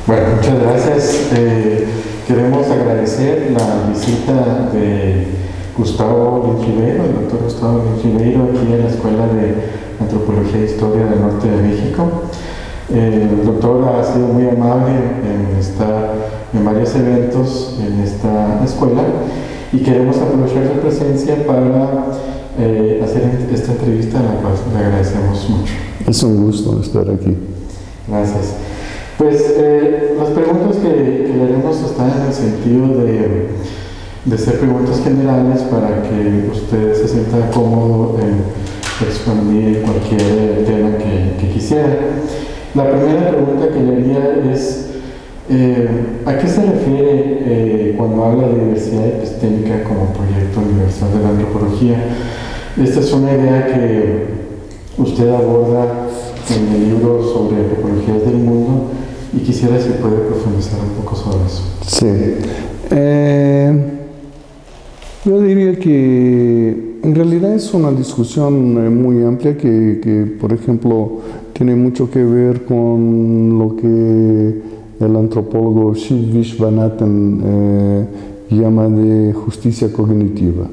Bueno, muchas gracias. Queremos agradecer la visita de Gustavo Lins Ribeiro, el doctor Gustavo Lins Ribeiro, aquí en la Escuela de Antropología e Historia del Norte de México. El doctor ha sido muy amable en estar en varios eventos en esta escuela y queremos aprovechar su presencia para hacer esta entrevista, a la cual le agradecemos mucho. Es un gusto estar aquí. Gracias. Pues las preguntas que le haremos están en el sentido de ser preguntas generales para que usted se sienta cómodo en expandir cualquier tema que quisiera. La primera pregunta que le haría es, ¿a qué se refiere cuando habla de diversidad epistémica como proyecto universal de la antropología? Esta es una idea que usted aborda en el libro sobre antropologías del mundo y quisiera si puede profundizar un poco sobre eso. Sí. Yo diría que en realidad es una discusión muy amplia que, por ejemplo, tiene mucho que ver con lo que el antropólogo Shiv Viswanathan llama de justicia cognitiva,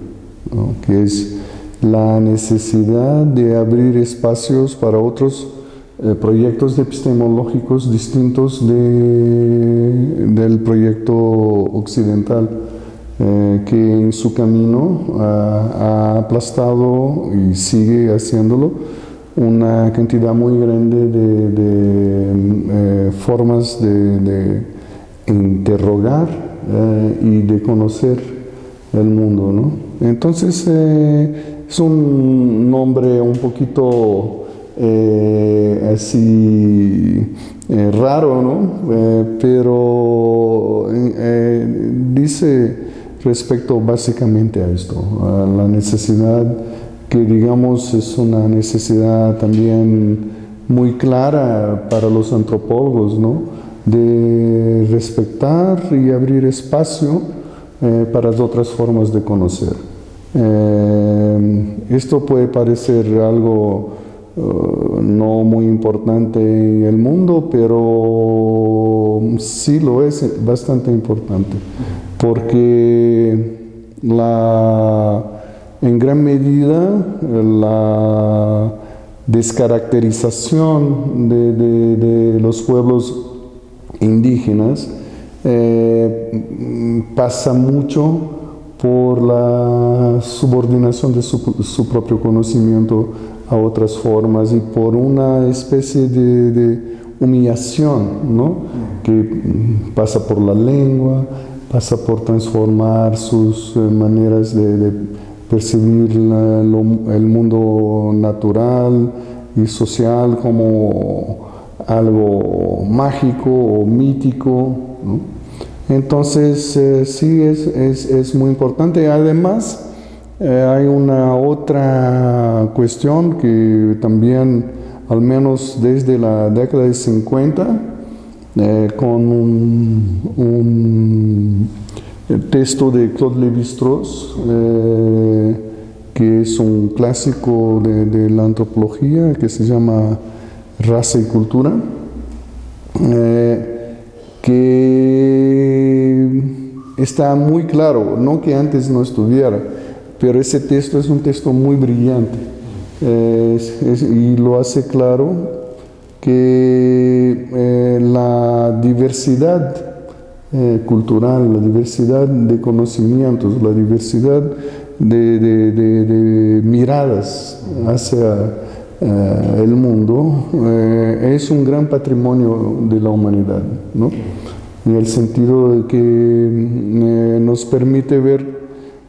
¿no? Que es la necesidad de abrir espacios para otros proyectos epistemológicos distintos del proyecto occidental, que en su camino ha aplastado y sigue haciéndolo una cantidad muy grande de formas de interrogar y de conocer el mundo, ¿no? Entonces es un nombre un poquito así raro, ¿no? Pero dice respecto básicamente a esto, a la necesidad que digamos es una necesidad también muy clara para los antropólogos, ¿no? De respetar y abrir espacio para otras formas de conocer. Esto puede parecer algo no muy importante en el mundo, pero sí lo es bastante importante, porque en gran medida la descaracterización de los pueblos indígenas pasa mucho por la subordinación de su propio conocimiento a otras formas y por una especie de humillación, ¿no? Que pasa por la lengua, pasa por transformar sus maneras de percibir el mundo natural y social como algo mágico o mítico, ¿no? Entonces sí es muy importante. Además hay una otra cuestión que también, al menos desde la década de 50, con un texto de Claude Lévi-Strauss, que es un clásico de la antropología, que se llama Raza y Cultura, que está muy claro, no que antes no estuviera, pero ese texto es un texto muy brillante y lo hace claro que la diversidad cultural, la diversidad de conocimientos, la diversidad de miradas hacia el mundo es un gran patrimonio de la humanidad, ¿no? En el sentido de que nos permite ver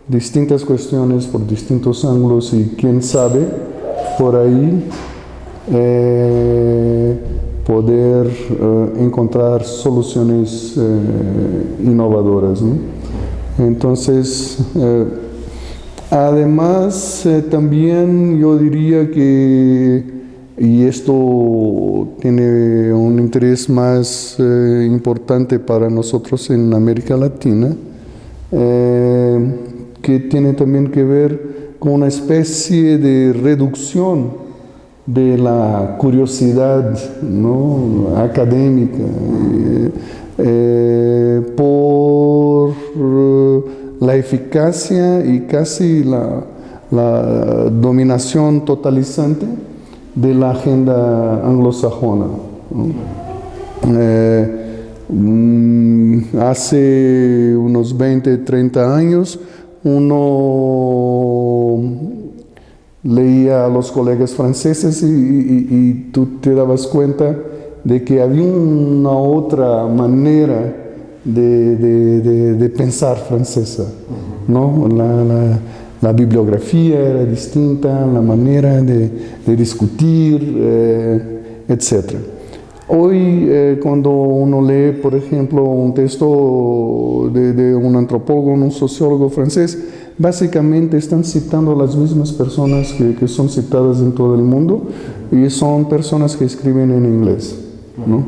distintas cuestiones por distintos ángulos y quién sabe, por ahí poder encontrar soluciones innovadoras, ¿no? Entonces, además, también yo diría que, y esto tiene un interés más importante para nosotros en América Latina, que tiene también que ver con una especie de reducción de la curiosidad, ¿no?, académica, por la eficacia y casi la dominación totalizante de la agenda anglosajona, ¿no? Hace unos 20, 30 años, uno leía a los colegas franceses y tú te dabas cuenta de que había una otra manera de pensar francesa, ¿no? La bibliografía era distinta, la manera de discutir, etc. Hoy, cuando uno lee, por ejemplo, un texto de un antropólogo, un sociólogo francés, básicamente están citando a las mismas personas que son citadas en todo el mundo, y son personas que escriben en inglés, ¿no?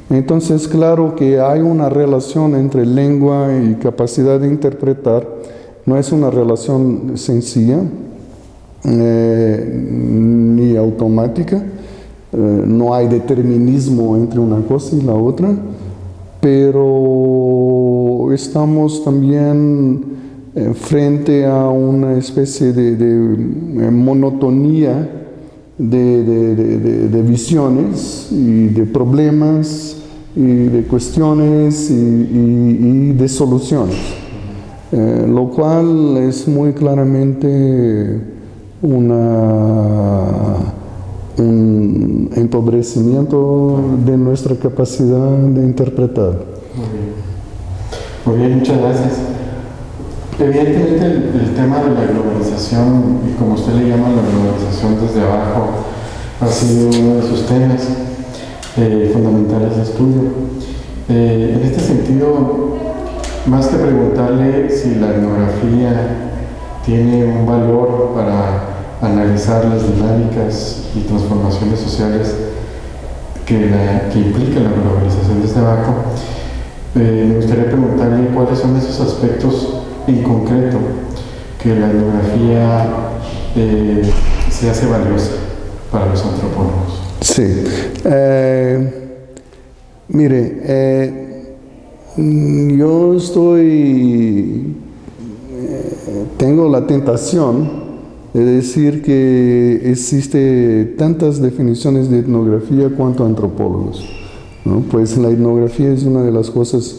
Entonces, claro que hay una relación entre lengua y capacidad de interpretar. No es una relación sencilla ni automática. No hay determinismo entre una cosa y la otra, pero estamos también frente a una especie de monotonía de visiones y de problemas y de cuestiones y de soluciones, lo cual es muy claramente un empobrecimiento de nuestra capacidad de interpretar. Muy bien, muchas gracias. Evidentemente el tema de la globalización, y como usted le llama la globalización desde abajo, ha sido uno de sus temas fundamentales de estudio. En este sentido, más que preguntarle si la etnografía tiene un valor para analizar las dinámicas y transformaciones sociales que implica la globalización desde abajo, me gustaría preguntarle cuáles son esos aspectos en concreto que la etnografía se hace valiosa para los antropólogos. Sí. Mire, yo tengo la tentación de decir que existe tantas definiciones de etnografía cuanto antropólogos, ¿no? Pues la etnografía es una de las cosas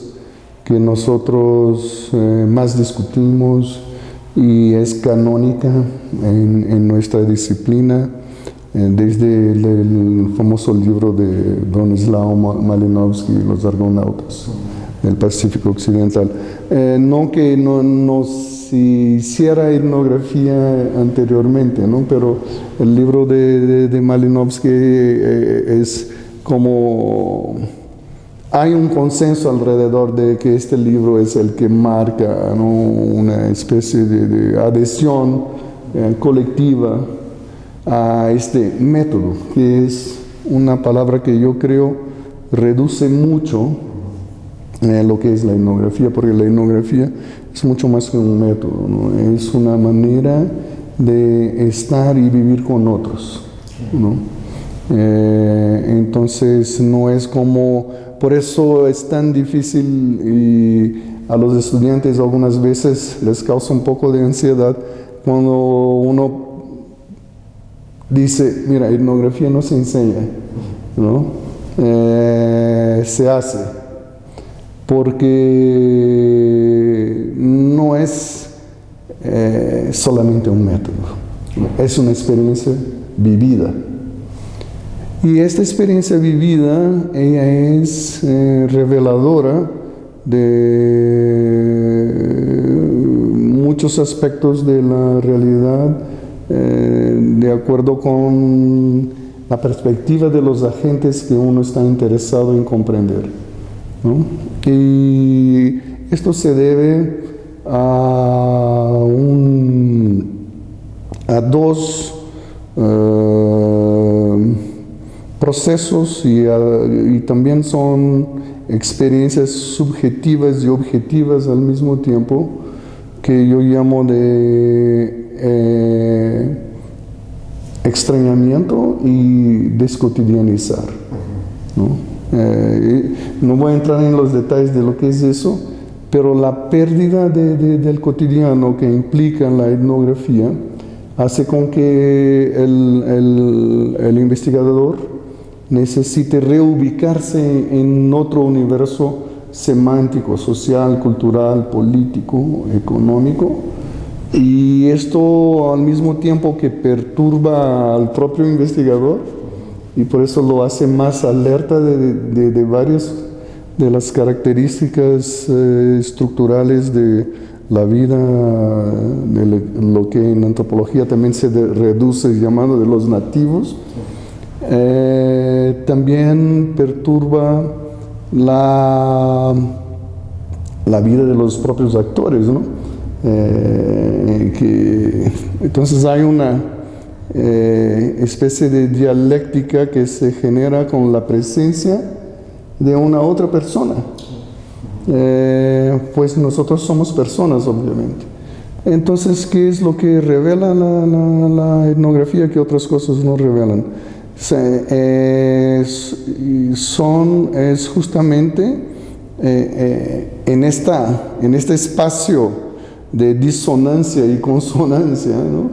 que nosotros más discutimos y es canónica en nuestra disciplina, desde el famoso libro de Bronislaw Malinowski, Los Argonautas del Pacífico Occidental. No que no se hiciera etnografía anteriormente, ¿no? Pero el libro de Malinowski es como... Hay un consenso alrededor de que este libro es el que marca, ¿no?, una especie de adhesión colectiva a este método, que es una palabra que yo creo reduce mucho lo que es la etnografía, porque la etnografía es mucho más que un método, ¿no? Es una manera de estar y vivir con otros, ¿no? Entonces no es como, por eso es tan difícil, y a los estudiantes algunas veces les causa un poco de ansiedad cuando uno dice, mira, etnografía no se enseña, ¿no? Se hace, porque no es solamente un método, es una experiencia vivida. Y esta experiencia vivida, ella es reveladora de muchos aspectos de la realidad, de acuerdo con la perspectiva de los agentes que uno está interesado en comprender, ¿no? Y esto se debe a dos procesos y también son experiencias subjetivas y objetivas al mismo tiempo, que yo llamo de extrañamiento y descotidianizar, ¿no? No voy a entrar en los detalles de lo que es eso, pero la pérdida del cotidiano que implica la etnografía hace con que el investigador necesite reubicarse en otro universo semántico, social, cultural, político, económico, y esto al mismo tiempo que perturba al propio investigador, y por eso lo hace más alerta de varias de las características estructurales de la vida, de lo que en antropología también se reduce llamado de los nativos. También perturba la vida de los propios actores, ¿no? Entonces hay una especie de dialéctica que se genera con la presencia de una otra persona. Pues nosotros somos personas, obviamente. Entonces, ¿qué es lo que revela la etnografía que otras cosas no revelan? Es justamente en este espacio de disonancia y consonancia, ¿no?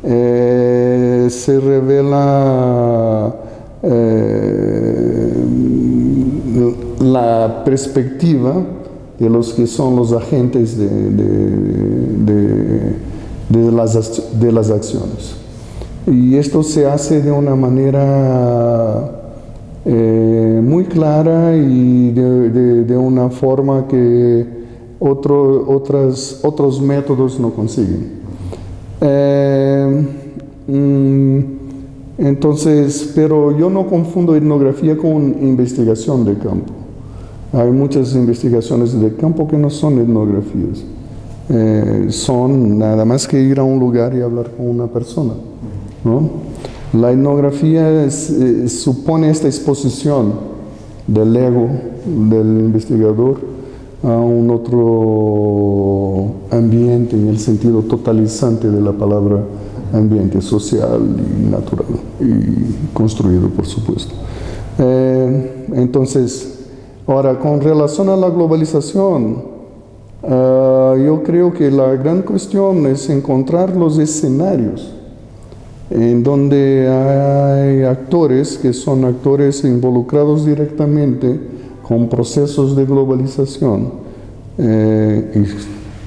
Se revela la perspectiva de los que son los agentes de las acciones. Y esto se hace de una manera muy clara y de una forma que otros métodos no consiguen. Entonces, pero yo no confundo etnografía con investigación de campo. Hay muchas investigaciones de campo que no son etnografías. Son nada más que ir a un lugar y hablar con una persona, ¿no? La etnografía supone esta exposición del ego del investigador a un otro ambiente en el sentido totalizante de la palabra ambiente, social y natural y construido, por supuesto. Entonces, ahora, con relación a la globalización, yo creo que la gran cuestión es encontrar los escenarios en donde hay actores que son actores involucrados directamente con procesos de globalización,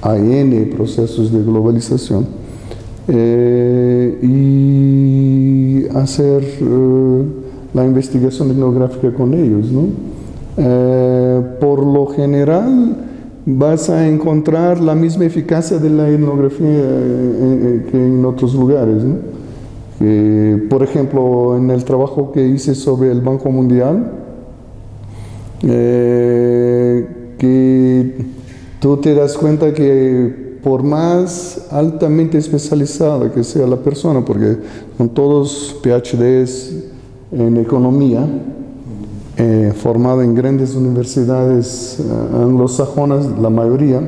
hay N procesos de globalización, y hacer la investigación etnográfica con ellos, ¿no? Por lo general vas a encontrar la misma eficacia de la etnografía que en otros lugares, ¿no? Por ejemplo, en el trabajo que hice sobre el Banco Mundial, que tú te das cuenta que por más altamente especializada que sea la persona, porque son todos PhDs en economía, formada en grandes universidades anglosajonas, la mayoría,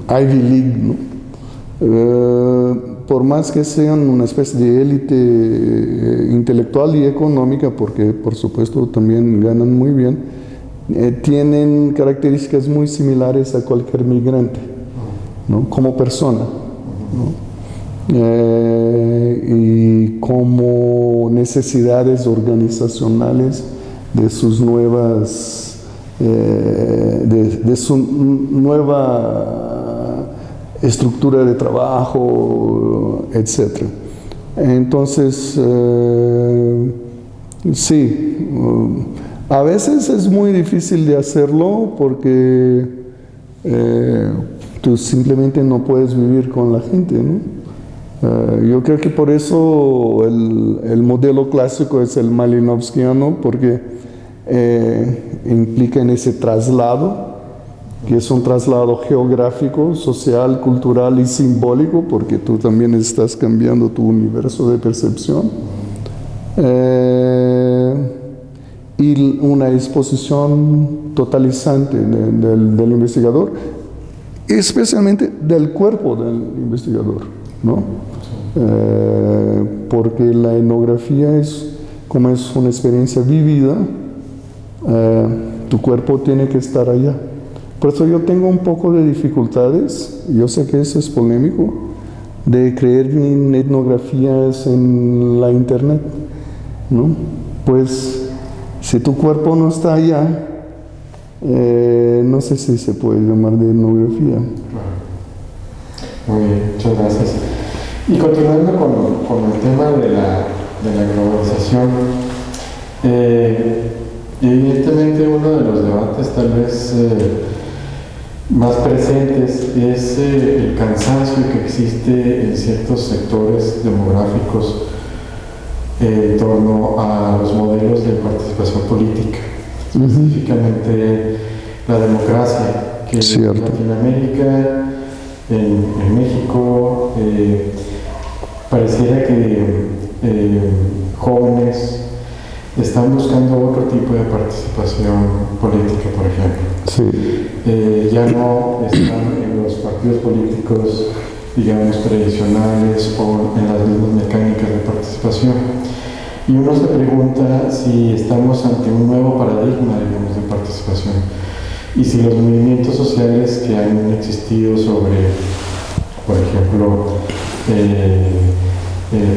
Ivy League, ¿no? Por más que sean una especie de élite intelectual y económica, porque por supuesto también ganan muy bien, tienen características muy similares a cualquier migrante, ¿no? Como persona, ¿no? Y como necesidades organizacionales de sus nuevas, de su nueva estructura de trabajo, etc. Entonces, sí, a veces es muy difícil de hacerlo porque tú simplemente no puedes vivir con la gente, ¿no? Yo creo que por eso el modelo clásico es el malinovskiano, porque implica en ese traslado, que es un traslado geográfico, social, cultural y simbólico, porque tú también estás cambiando tu universo de percepción, y una exposición totalizante del investigador, especialmente del cuerpo del investigador, ¿no? Porque la etnografía como es una experiencia vivida, tu cuerpo tiene que estar allá. Por eso yo tengo un poco de dificultades, yo sé que eso es polémico, de creer en etnografías en la internet, ¿no? Pues si tu cuerpo no está allá, no sé si se puede llamar de etnografía. Muy bien, muchas gracias. Y continuando con el tema de la globalización, evidentemente uno de los debates tal vez más presentes es el cansancio que existe en ciertos sectores demográficos en torno a los modelos de participación política, específicamente la democracia, que en Latinoamérica, en México, pareciera que jóvenes están buscando otro tipo de participación política, por ejemplo. Sí. Ya no están en los partidos políticos, digamos, tradicionales o en las mismas mecánicas de participación. Y uno se pregunta si estamos ante un nuevo paradigma, digamos, de participación. Y si los movimientos sociales que han existido sobre, por ejemplo,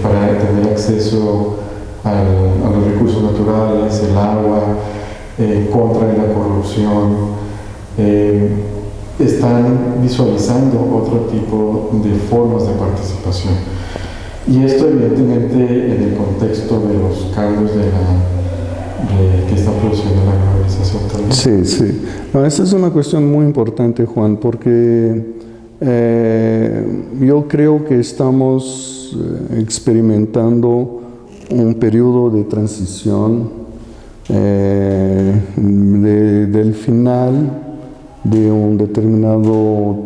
para tener acceso a los recursos naturales, el agua, contra de la corrupción, están visualizando otro tipo de formas de participación. Y esto evidentemente en el contexto de los cambios que está produciendo la globalización también. Sí, sí. No, esa es una cuestión muy importante, Juan, porque yo creo que estamos experimentando un periodo de transición del final de un determinado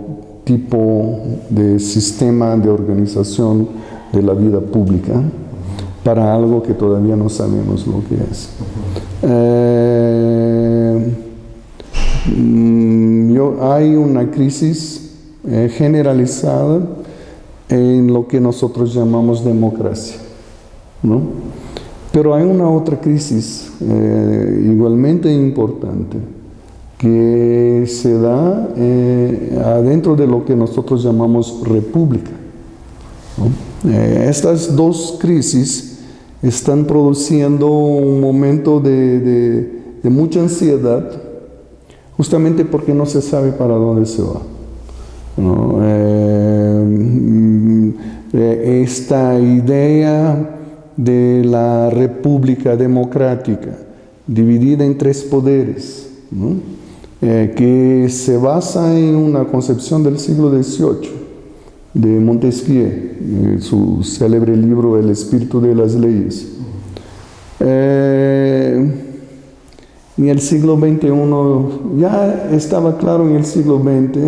tipo de sistema de organización de la vida pública para algo que todavía no sabemos lo que es. Hay una crisis generalizada en lo que nosotros llamamos democracia, ¿no? Pero hay una otra crisis igualmente importante que se da adentro de lo que nosotros llamamos república, ¿no? Estas dos crisis están produciendo un momento de mucha ansiedad, justamente porque no se sabe para dónde se va, ¿no? Esta idea de la república democrática dividida en tres poderes, ¿no? Que se basa en una concepción del siglo XVIII de Montesquieu, su célebre libro El espíritu de las leyes. En el siglo XXI, ya estaba claro en el siglo XX,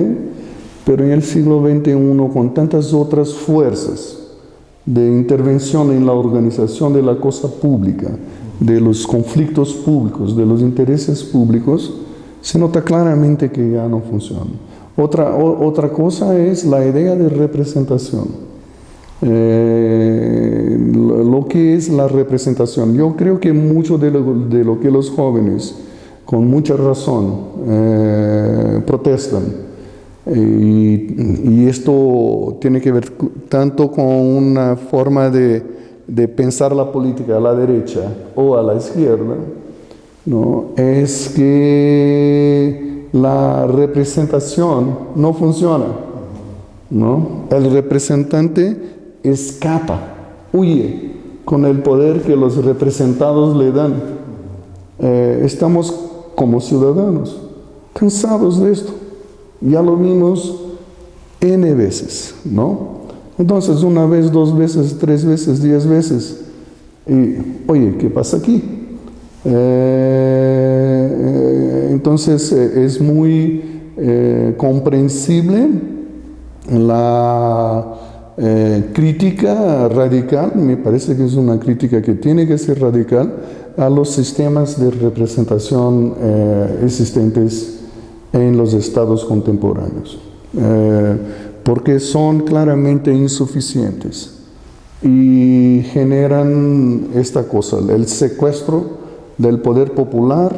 pero en el siglo XXI, con tantas otras fuerzas de intervención en la organización de la cosa pública, de los conflictos públicos, de los intereses públicos, se nota claramente que ya no funciona. Otra cosa es la idea de representación. Lo que es la representación. Yo creo que mucho de lo que los jóvenes, con mucha razón, protestan, y esto tiene que ver tanto con una forma de pensar la política a la derecha o a la izquierda, ¿no? Es que la representación no funciona, ¿no? El representante escapa, huye con el poder que los representados le dan. Estamos como ciudadanos cansados de esto. Ya lo vimos N veces, ¿no? Entonces, una vez, dos veces, tres veces, 10 veces. Y, oye, ¿qué pasa aquí? Entonces, es muy comprensible la crítica radical, me parece que es una crítica que tiene que ser radical, a los sistemas de representación existentes en los estados contemporáneos. porque son claramente insuficientes y generan esta cosa, el secuestro del poder popular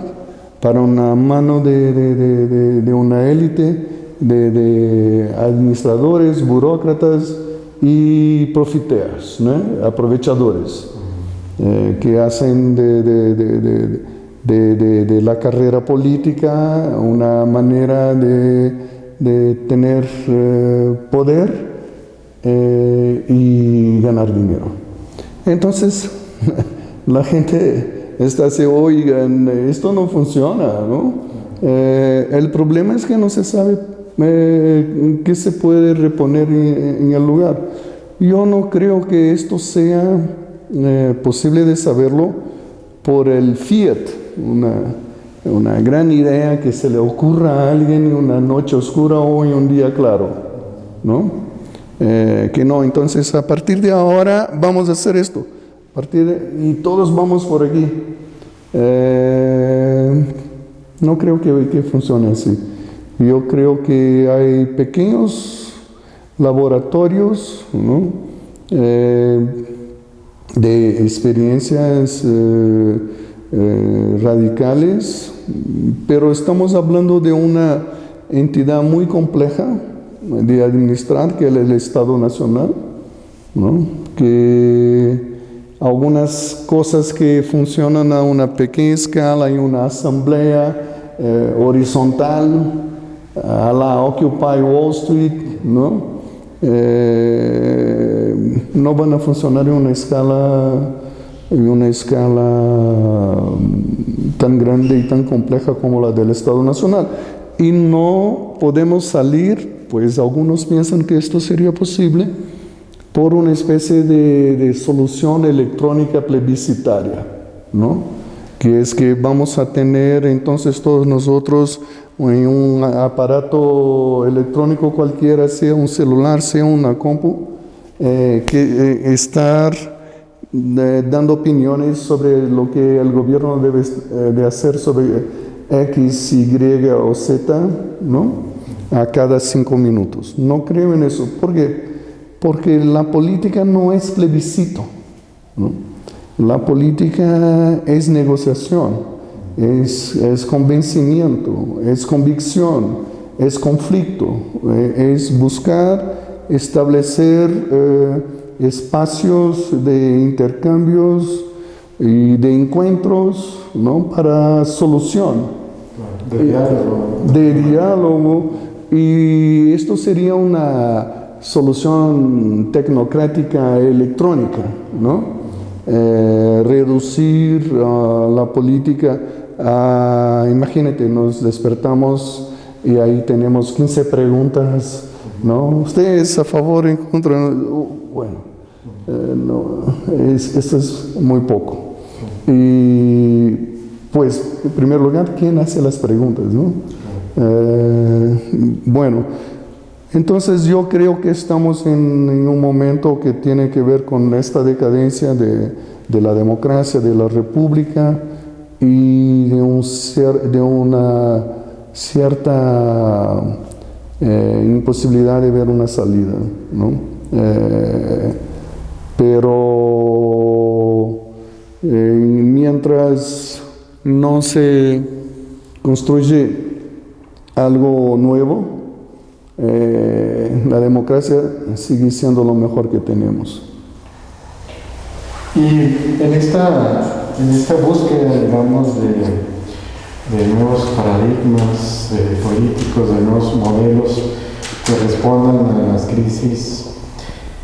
para una mano de una élite de administradores, burócratas y profiteers, ¿no? Aprovechadores, que hacen de la carrera política una manera de tener poder y ganar dinero. Entonces, la gente está así, oigan, esto no funciona, ¿no? El problema es que no se sabe qué se puede reponer en el lugar. Yo no creo que esto sea posible de saberlo por el fiat, una gran idea que se le ocurra a alguien en una noche oscura o en un día claro, ¿no? Que no, entonces a partir de ahora vamos a hacer esto, y todos vamos por aquí. No creo que funcione así. Yo creo que hay pequeños laboratorios, ¿no? De experiencias radicales, pero estamos hablando de una entidad muy compleja de administrar, que es el Estado Nacional, ¿no? Que algunas cosas que funcionan a una pequeña escala en una asamblea horizontal, a la Occupy Wall Street, ¿no? No van a funcionar en una escala tan grande y tan compleja como la del Estado Nacional. Y no podemos salir, pues algunos piensan que esto sería posible por una especie de solución electrónica plebiscitaria, ¿no? Que es que vamos a tener entonces todos nosotros en un aparato electrónico cualquiera, sea un celular, sea una compu, estar dando opiniones sobre lo que el gobierno debe de hacer sobre X, Y o Z, ¿no? A cada 5 minutos. No creo en eso. ¿Por qué? Porque la política no es plebiscito, ¿no? La política es negociación, es convencimiento, es convicción, es conflicto, es buscar establecer espacios de intercambios y de encuentros, ¿no? Para solución. De diálogo. Y esto sería una solución tecnocrática electrónica, ¿no? Reducir la política a, imagínate, nos despertamos y ahí tenemos 15 preguntas, ¿no? ¿Ustedes a favor o en contra? Bueno, no, esto es muy poco. Y pues, en primer lugar, ¿quién hace las preguntas, no? Bueno, entonces yo creo que estamos en un momento que tiene que ver con esta decadencia de la democracia, de la república y de una cierta imposibilidad de ver una salida, ¿no? Pero mientras no se construye algo nuevo, la democracia sigue siendo lo mejor que tenemos. Y en esta búsqueda, digamos, de nuevos paradigmas políticos, de nuevos modelos que respondan a las crisis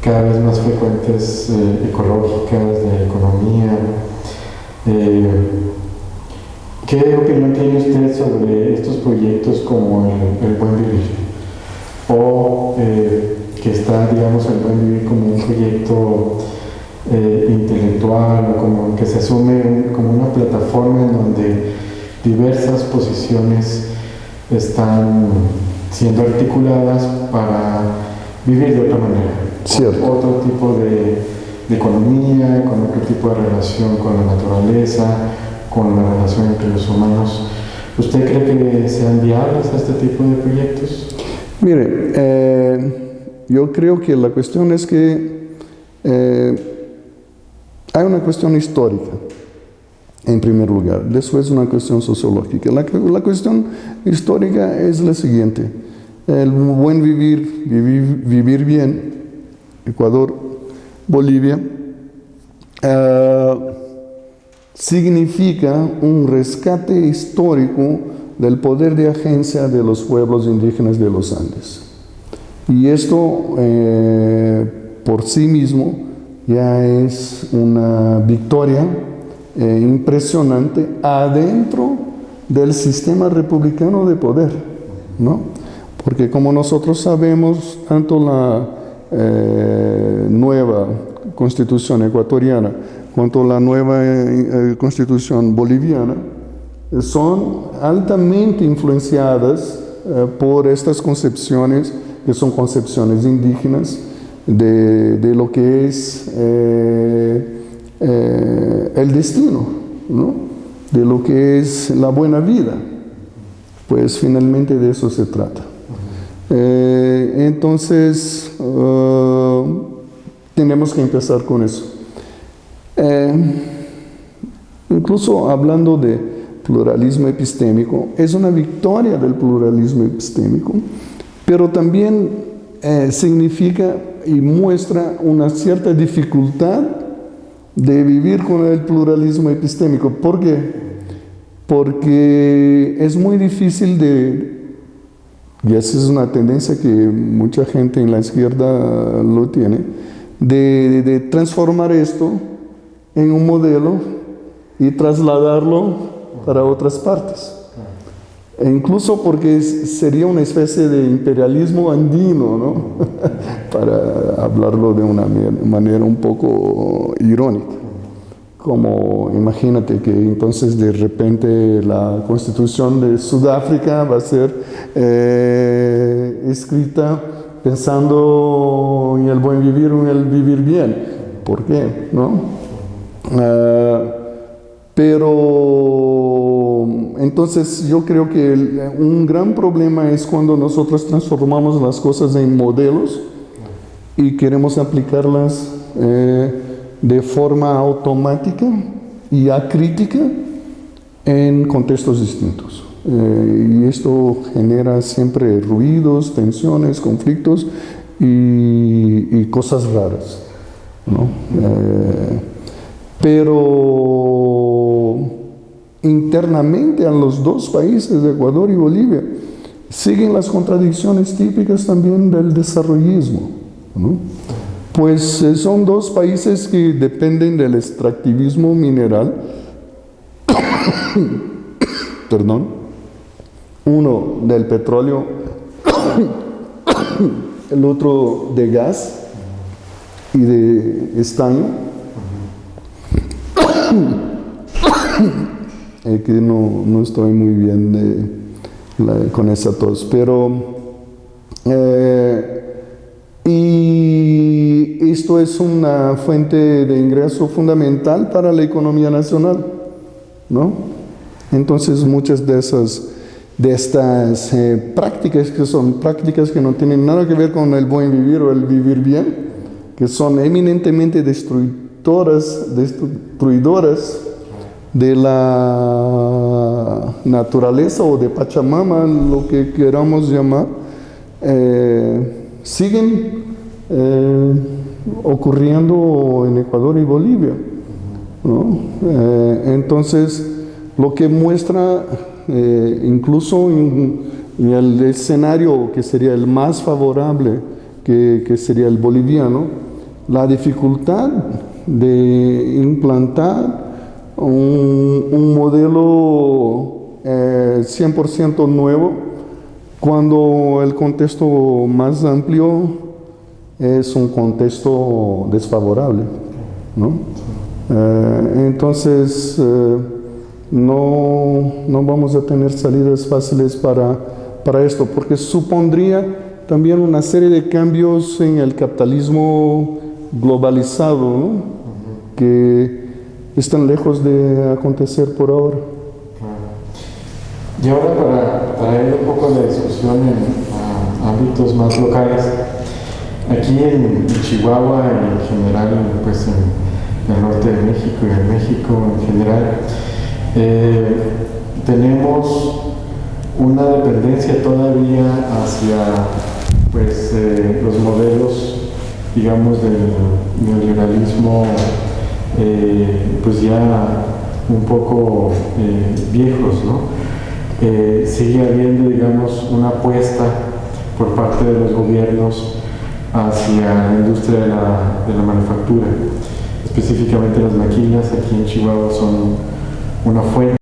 cada vez más frecuentes ecológicas, de economía, ¿qué opinión tiene usted sobre estos proyectos como el Buen Vivir? O que está, digamos, el Buen Vivir como un proyecto intelectual, o como que se asume como una plataforma en donde diversas posiciones están siendo articuladas para vivir de otra manera. Cierto. Otro tipo de economía, con otro tipo de relación con la naturaleza, con la relación entre los humanos. ¿Usted cree que sean viables este tipo de proyectos? Mire, yo creo que la cuestión es que hay una cuestión histórica, en primer lugar, después una cuestión sociológica. La cuestión histórica es la siguiente: el buen vivir bien, Ecuador, Bolivia, significa un rescate histórico del poder de agencia de los pueblos indígenas de los Andes. Y esto por sí mismo ya es una victoria impresionante adentro del sistema republicano de poder, ¿no? Porque como nosotros sabemos, tanto la nueva constitución ecuatoriana cuanto la nueva constitución boliviana son altamente influenciadas por estas concepciones, que son concepciones indígenas, de lo que es el destino, ¿no? De lo que es la buena vida. Pues finalmente de eso se trata. Entonces, tenemos que empezar con eso. Incluso hablando de pluralismo epistémico, es una victoria del pluralismo epistémico, pero también significa y muestra una cierta dificultad de vivir con el pluralismo epistémico. ¿Por qué? Porque es muy difícil y esa es una tendencia que mucha gente en la izquierda lo tiene, de transformar esto en un modelo y trasladarlo para otras partes. E incluso porque sería una especie de imperialismo andino, ¿no? Para hablarlo de una manera un poco irónica. Como imagínate que entonces de repente la constitución de Sudáfrica va a ser escrita pensando en el buen vivir o en el vivir bien. ¿Por qué? ¿No? Pero entonces yo creo que un gran problema es cuando nosotros transformamos las cosas en modelos y queremos aplicarlas de forma automática y acrítica en contextos distintos. Y esto genera siempre ruidos, tensiones, conflictos y cosas raras, ¿no? Pero internamente a los dos países, Ecuador y Bolivia, siguen las contradicciones típicas también del desarrollismo, ¿no? Pues son dos países que dependen del extractivismo mineral, perdón, uno del petróleo, el otro de gas y de estaño. Que no estoy muy bien con esa tos, pero y esto es una fuente de ingreso fundamental para la economía nacional, ¿no? Entonces muchas de estas prácticas, que son prácticas que no tienen nada que ver con el buen vivir o el vivir bien, que son eminentemente destruidoras de la naturaleza o de Pachamama, lo que queramos llamar, siguen ocurriendo en Ecuador y Bolivia, ¿no? Entonces, lo que muestra, incluso en el escenario que sería el más favorable, que sería el boliviano, la dificultad de implantar un modelo 100% nuevo cuando el contexto más amplio es un contexto desfavorable, ¿no? Entonces no vamos a tener salidas fáciles para esto, porque supondría también una serie de cambios en el capitalismo globalizado, ¿no? Que están lejos de acontecer por ahora. Y ahora para ir un poco a la discusión en ámbitos más locales, aquí en Chihuahua y en general, pues en el norte de México y en México en general, tenemos una dependencia todavía hacia pues, los modelos, digamos, del neoliberalismo, pues ya un poco viejos, ¿no? Sigue habiendo, digamos, una apuesta por parte de los gobiernos hacia la industria de la manufactura. Específicamente las maquilas aquí en Chihuahua son una fuente